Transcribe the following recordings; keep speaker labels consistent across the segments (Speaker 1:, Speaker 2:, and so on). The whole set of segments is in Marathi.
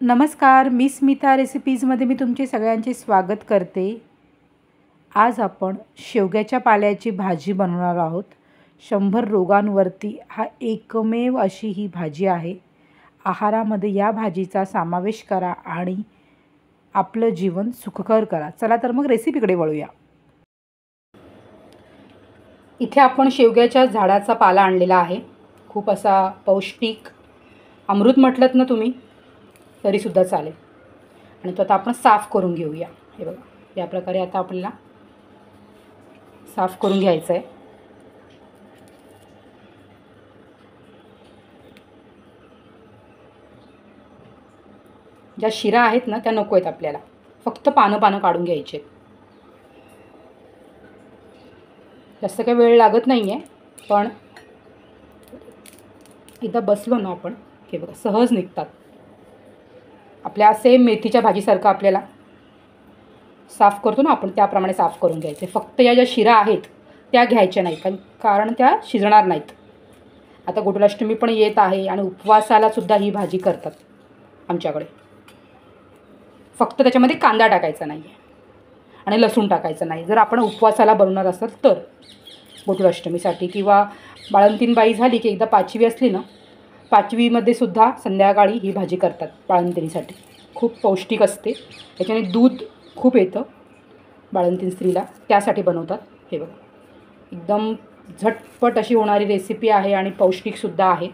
Speaker 1: नमस्कार, मी स्मिता रेसिपीजमध्ये मी तुमचे सगळ्यांचे स्वागत करते। आज आपण शेवग्याच्या पाल्याची भाजी बनवणार आहोत। 100 रोगांवरती हा एकमेव अशी ही भाजी आहे। आहारामध्ये या भाजीचा समावेश करा आणि आपलं जीवन सुखकर करा। चला तर मग रेसिपीकडे वळूया। इथे आपण शेवग्याच्या झाडाचा पाला आणलेला आहे। खूप असा पौष्टिक, अमृत म्हटलत ना तुम्ही तरी सुद्धा चालेल। आणि तो आता आपण साफ करून घेऊया। हे बघा, या प्रकारे आता आपल्याला साफ करून घ्यायचं आहे। ज्या शिरा आहेत ना त्या नको आहेत आपल्याला, फक्त पानं काढून घ्यायचे। जास्त काही वेळ लागत नाही आहे, पण एकदा बसलो ना आपण, हे बघा सहज निघतात। आपल्या सेम मेथीच्या भाजीसारखं आपल्याला साफ करतो ना आपण, त्याप्रमाणे साफ करून घ्यायचे। फक्त या ज्या शिरा आहेत त्या घ्यायच्या नाहीत, कारण त्या शिजणार नाहीत। आता गोकुळाष्टमी पण येत आहे आणि उपवासाला सुद्धा ही भाजी करतात आमच्याकडे। फक्त त्याच्यामध्ये कांदा टाकायचा नाही आणि लसूण टाकायचं नाही, जर आपण उपवासाला बनवणार असेल तर। गोकुळाष्टमीसाठी किंवा बाळंतीणबाई झाली की एकदा 5वी असली ना, 5वीमध्ये सुद्धा संध्याकाळी ही भाजी करतात बाळंतिणीसाठी। खूप पौष्टिक असते, त्याच्याने दूध खूप येतं बाळंतीण स्त्रीला, त्यासाठी बनवतात। हे बघा, एकदम झटपट अशी होणारी रेसिपी आहे आणि पौष्टिकसुद्धा आहे।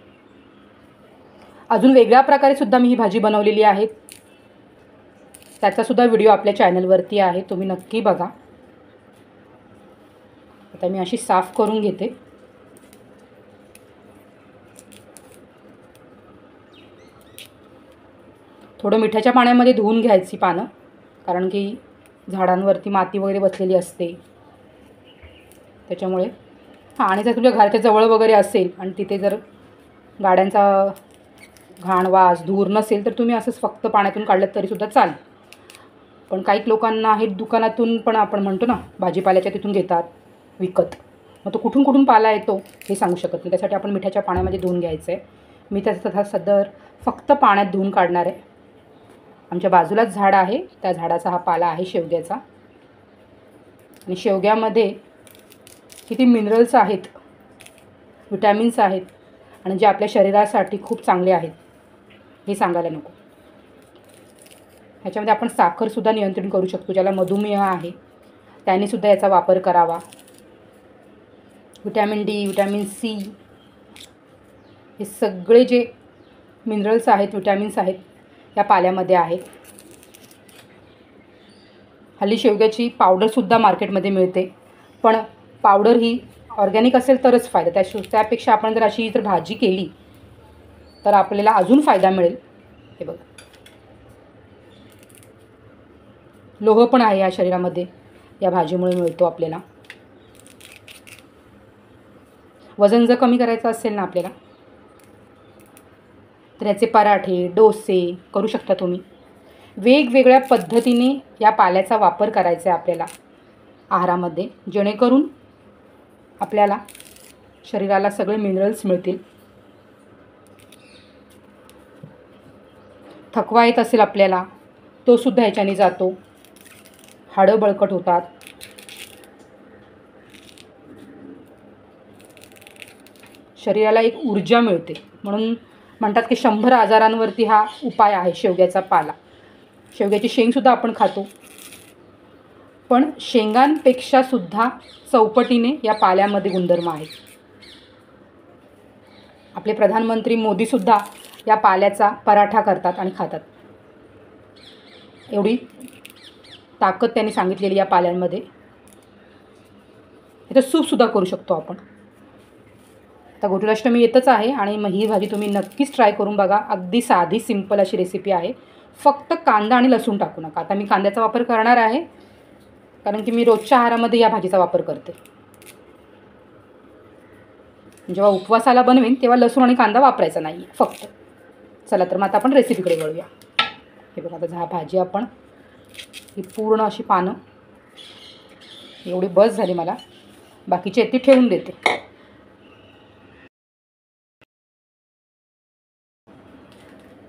Speaker 1: अजून वेगळ्या प्रकारे सुद्धा मी ही भाजी बनवलेली आहे, त्याचासुद्धा व्हिडिओ आपल्या चॅनलवरती आहे, तुम्ही नक्की बघा। आता मी अशी साफ करून घेते। थोडं मिठाच्या पाण्यामध्ये धुवून घ्यायची पानं, कारण की झाडांवरती माती वगैरे बसलेली असते त्याच्यामुळे। आणि जर तुमच्या घराच्या जवळ वगैरे असेल आणि तिथे जर गाड्यांचा घाण वास धूर नसेल तर तुम्ही असंच फक्त पाण्यातून काढलं तरीसुद्धा चालेल। पण काही लोकांना हे दुकानातून पण आपण म्हणतो ना भाजीपाल्याच्या, तिथून घेतात विकत, मग तो कुठून पाला येतो हे सांगू शकत नाही। त्यासाठी आपण मिठाच्या पाण्यामध्ये धुवून घ्यायचं आहे। मी त्याचा सदर फक्त पाण्यात धुवून काढणार आहे। आमच्या बाजूलाच झाड आहे, त्या झाडाचा हा पाला आहे शेवग्याचा। आणि शेवग्यामध्ये किती मिनरल्स आहेत, विटॅमिन्स आहेत आणि जे आपल्या शरीरासाठी खूप चांगले आहेत हे सांगायला नको। ह्याच्यामध्ये आपण साखरसुद्धा नियंत्रण करू शकतो, ज्याला मधुमेह आहे त्यानेसुद्धा याचा वापर करावा। विटॅमिन डी, विटॅमिन सी, हे सगळे जे मिनरल्स आहेत, विटॅमिन्स आहेत या पाल्यामध्ये आहेत। हल्ली शेवग्याची पावडरसुद्धा मार्केटमध्ये मिळते, पण पावडर ही ऑर्गॅनिक असेल तरच फायदा। त्यापेक्षा आपण जर अशी जर भाजी केली तर आपल्याला अजून फायदा मिळेल। हे बघा, लोह पण आहे या शरीरामध्ये, या भाजीमुळे मिळतो आपल्याला। वजन जर कमी करायचं असेल ना आपल्याला, तर याचे पराठे, डोसे करू शकता तुम्ही। वेगवेगळ्या पद्धतीने या पाल्याचा वापर करायचा आहे आपल्याला आहारामध्ये, जेणेकरून आपल्याला शरीराला सगळे मिनरल्स मिळतील। थकवा येत असेल आपल्याला, तो सुद्धा ह्याच्याने जातो। हाडं बळकट होतात। शरीराला एक ऊर्जा मिळते, म्हणून म्हणतात की 100 आजारांवरती हा उपाय आहे शेवग्याचा पाला। शेवग्याची शेंगसुद्धा आपण खातो, पण शेंगांपेक्षा सुद्धा चौपटीने या पाल्यामध्ये गुणधर्म आहेत। आपले प्रधानमंत्री मोदीसुद्धा या पाल्याचा पराठा करतात आणि खातात, एवढी ताकद त्यांनी सांगितलेली या पाल्यांमध्ये। इथं सूपसुद्धा करू शकतो आपण। आता गोकुळाष्टमी येतच आहे आणि मग ही भाजी तुम्ही नक्कीच ट्राय करून बघा। अगदी साधी सिंपल अशी रेसिपी आहे, फक्त कांदा आणि लसूण टाकू नका। आता मी कांद्याचा वापर करणार आहे, कारण की मी रोजच्या आहारामध्ये या भाजीचा वापर करते। जेव्हा उपवासाला बनवेन तेव्हा लसूण आणि कांदा वापरायचा नाही फक्त। चला तर मग आता आपण रेसिपीकडे वळूया। हे बघा, आता भाजी आपण ही पूर्ण अशी पानं एवढी बस झाली मला, बाकीची ती ठेवून देते।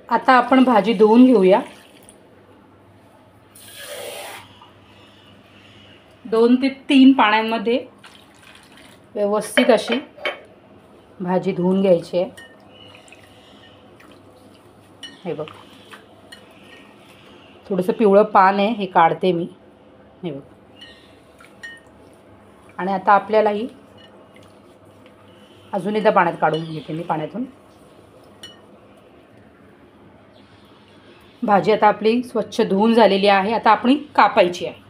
Speaker 1: आता आपण भाजी धुवून घेऊया। 2 ते 3 पाण्यामध्ये व्यवस्थित अशी भाजी धुवून घ्यायची आहे। हे बघ, थोडंसं पिवळं पान आहे, हे काढते मी। हे बघ, आणि आता आपल्याला ही अजून एकदा पाण्यात काढून घेते मी पाण्यातून। भाजी आता आपली स्वच्छ धुवून झालेली आहे। आता आपण कापायची आहे।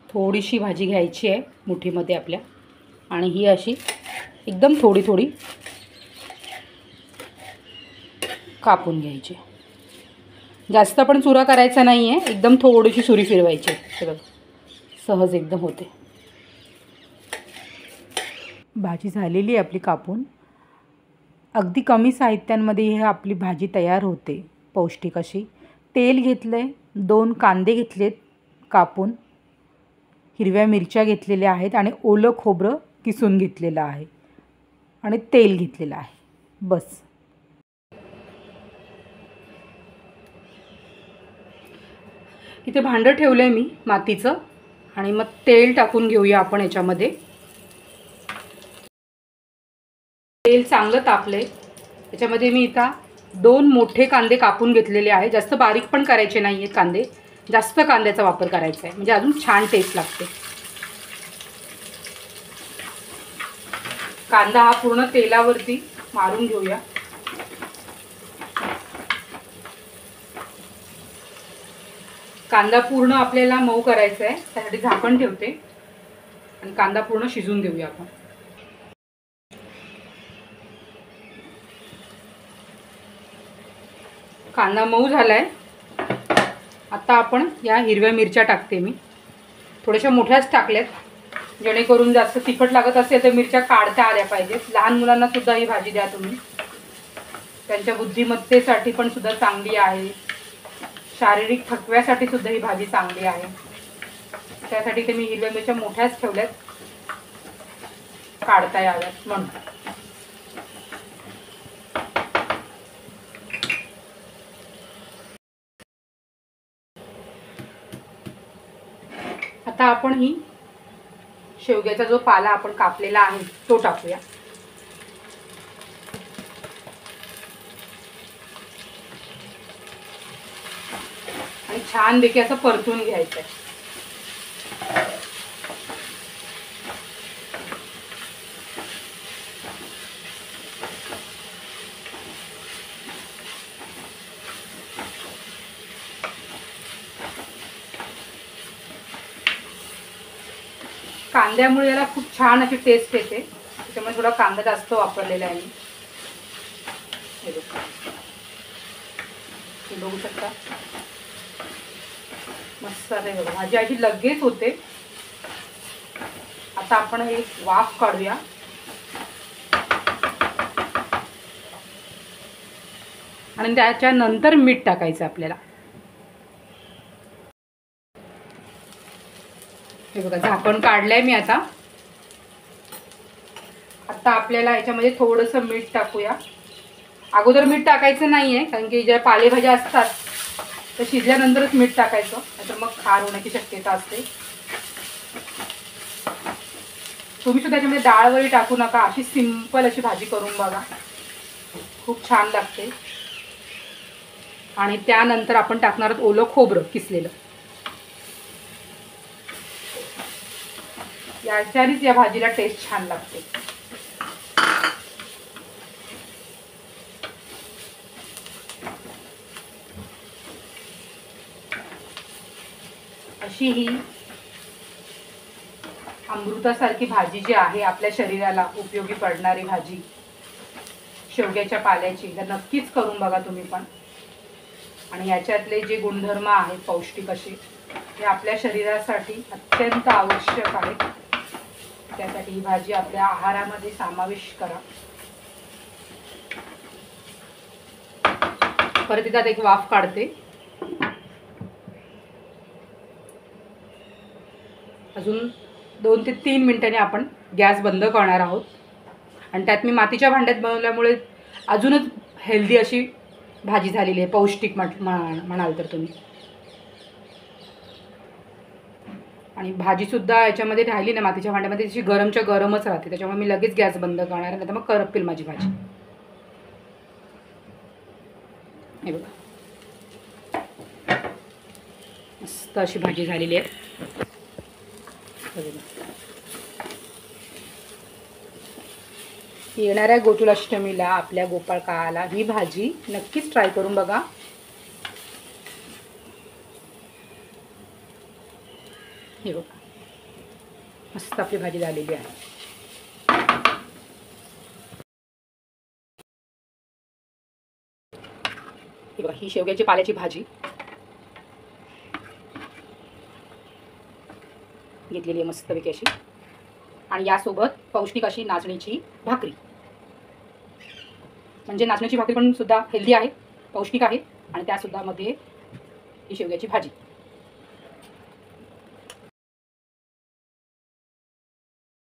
Speaker 1: थोडीशी भाजी घ्यायची आहे मुठीमध्ये आपल्या, आणि ही अशी एकदम थोडी थोडी कापून घ्यायची। जास्त पण चुरा करायचा नाही आहे, एकदम थोडीशी सुरी फिरवायची। हे बघ, सहज एकदम होते। भाजी झालेली आहे आपली कापून। अगदी कमी साहित्यांमध्ये ही आपली भाजी तयार होते, पौष्टिक अशी। तेल घेतलं आहे, 2 कांदे घेतलेत कापून, हिरव्या मिरच्या घेतलेल्या आहेत, आणि ओलं खोबरं किसून घेतलेलं आहे, आणि तेल घेतलेलं आहे, बस। इथे भांडं ठेवलं आहे मी मातीचं, आणि मग तेल टाकून घेऊया आपण याच्यामध्ये। तेल चांगलं तापलं आहे, याच्यामध्ये मी इथं 2 मोठे कांदे कापून घेतलेले आहे। जास्त बारीक पण करायचे नाही आहेत कांदे, जास्त कांद्याचा वापर करायचा आहे, म्हणजे अजून छान टेस्ट लागते। कांदा हा पूर्ण तेलावरती मारून घेऊया। कांदा पूर्ण आपल्याला मऊ करायचा आहे, त्यासाठी झाकण ठेवते आणि कांदा पूर्ण शिजून देऊया आपण। कांदा मऊ झालाय। आता आपण या हिरव्या मिरच्या टाकते मी, थोड्याशा मोठ्याच टाकल्यात, जेणेकरून जास्त तिखट लागत असेल तर मिरच्या काढता आल्या पाहिजेत। लहान मुलांना सुद्धा ही भाजी द्या तुम्ही, त्यांच्या बुद्धिमत्तेसाठी पण सुद्धा चांगली आहे, शारीरिक थकव्यासाठी सुद्धा ही भाजी चांगली आहे। त्यासाठी ते मी हिरव्या मिरच्या मोठ्याच ठेवल्यात, काढता याव्यात म्हणून। आता आपण ही शेवग्याचा जो पाला आपण कापलेला आहे तो टाकूया। आणि छानपैकी असं परतून घ्यायचं आहे। कांद्यामुळे याला खूप छान अशी टेस्ट येते, त्याच्यामुळे थोडा कांदा जास्त वापरलेला आहे मी। हे बघू शकता, मस्त आहे बघा, भाजी अशी लगेच होते। आता आपण एक वाफ काढूया, आणि त्याच्यानंतर मीठ टाकायचं आपल्याला। हे बघा, झाकण काढलंय मी आता। आता आपल्याला याच्यामध्ये थोडंसं मीठ टाकूया। अगोदर मीठ टाकायचं नाहीये, कारण की ज्या पालेभाज्या असतात तर शिजल्यानंतरच मीठ टाकायचं, नाहीतर मग खार होण्याची शक्यता असते। तुम्ही सुद्धा त्याच्यामध्ये डाळ वगैरे टाकू नका, अशी सिंपल अशी भाजी करून बघा, खूप छान लागते। आणि त्यानंतर आपण टाकणार आहोत ओलं खोबरं किसलेलं. याच्यानेच या भाजीला टेस्ट छान लागते. अशी ही अमृतासारखी भाजी जी आहे, आपल्या शरीराला उपयोगी पडणारी भाजी शेवग्याच्या पाल्याची, तर नक्कीच करून बघा तुम्ही पण. आणि याच्यातले जे गुणधर्म आहेत पौष्टिक असे, हे आपल्या शरीरासाठी अत्यंत आवश्यक आहेत. त्यासाठी ही भाजी आपल्या आहारामध्ये समावेश करा. परत त्यात एक वाफ काढते. अजून 2 ते 3 मिनिटांनी आपण गॅस बंद करणार आहोत. आणि त्यात मी मातीच्या भांड्यात बनवल्यामुळे अजूनच हेल्दी अशी भाजी झालेली आहे, पौष्टिक म्हणाल तर तुम्ही. आणि भाजीसुद्धा याच्यामध्ये राहिली ना मातीच्या भांड्यामध्ये, तशी गरमच्या गरमच राहते. त्याच्यामुळे मी लगेच गॅस बंद करणार आहे, नाही तर मग करपेल माझी भाजी. हे बघा, मस्त अशी भाजी झालेली आहे. येणाऱ्या गोकुळाष्टमीला आपल्या गोपाळकाला ही भाजी नक्कीच ट्राय करून बघा. हे बघा, मस्त आपली भाजी झालेली आहे. हे बघा, ही शेवग्याची पाल्याची भाजी घेतलेली आहे मस्तपैकी अशी. आणि यासोबत पौष्टिक अशी नाचणीची भाकरी, म्हणजे नाचणीची भाकरी पण सुद्धा हेल्दी आहे, पौष्टिक आहे. आणि त्यासुद्धा मध्ये ही शेवग्याची भाजी.